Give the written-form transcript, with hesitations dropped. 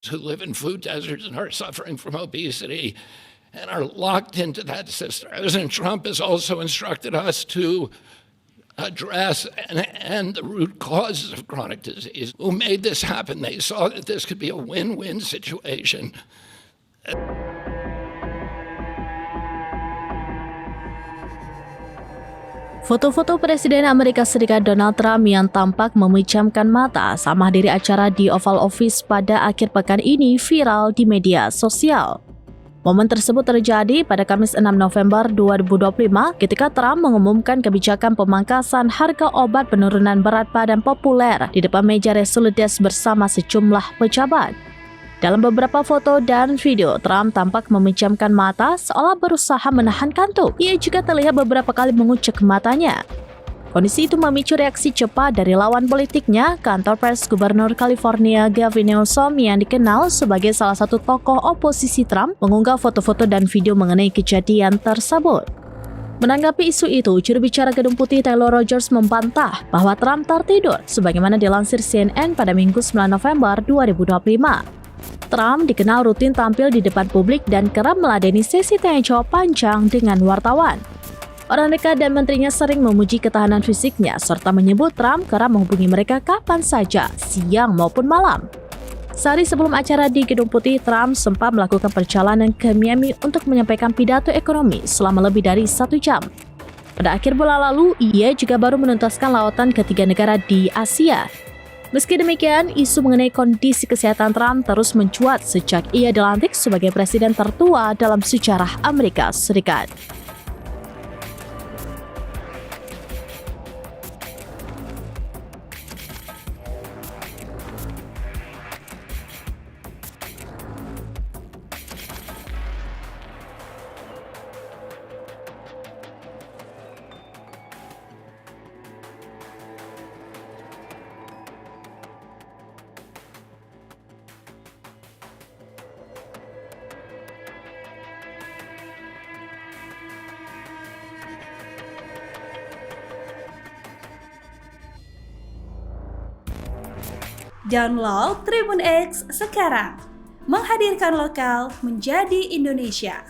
who live in food deserts and are suffering from obesity and are locked into that system. President Trump has also instructed us to address and the root causes of chronic disease. Who made this happen? They saw that this could be a win-win situation. Foto-foto Presiden Amerika Serikat Donald Trump yang tampak memejamkan mata saat menghadiri acara di Oval Office pada akhir pekan ini viral di media sosial. Momen tersebut terjadi pada Kamis 6 November 2025 ketika Trump mengumumkan kebijakan pemangkasan harga obat penurunan berat badan populer di depan meja Resolute Desk bersama sejumlah pejabat. Dalam beberapa foto dan video, Trump tampak memejamkan mata seolah berusaha menahan kantuk. Ia juga terlihat beberapa kali mengucek matanya. Kondisi itu memicu reaksi cepat dari lawan politiknya, kantor pers Gubernur California Gavin Newsom yang dikenal sebagai salah satu tokoh oposisi Trump mengunggah foto-foto dan video mengenai kejadian tersebut. Menanggapi isu itu, juru bicara Gedung Putih Taylor Rogers membantah bahwa Trump tertidur, sebagaimana dilansir CNN pada Minggu 9 November 2025. Trump dikenal rutin tampil di depan publik dan kerap meladeni sesi tanya jawab panjang dengan wartawan. Orang dekat dan menterinya sering memuji ketahanan fisiknya serta menyebut Trump kerap menghubungi mereka kapan saja, siang maupun malam. Sehari sebelum acara di Gedung Putih, Trump sempat melakukan perjalanan ke Miami untuk menyampaikan pidato ekonomi selama lebih dari 1 jam. Pada akhir bulan lalu, ia juga baru menuntaskan lawatan ke 3 negara di Asia. Meski demikian, isu mengenai kondisi kesehatan Trump terus mencuat sejak ia dilantik sebagai presiden tertua dalam sejarah Amerika Serikat. Download Tribun X sekarang, menghadirkan lokal menjadi Indonesia.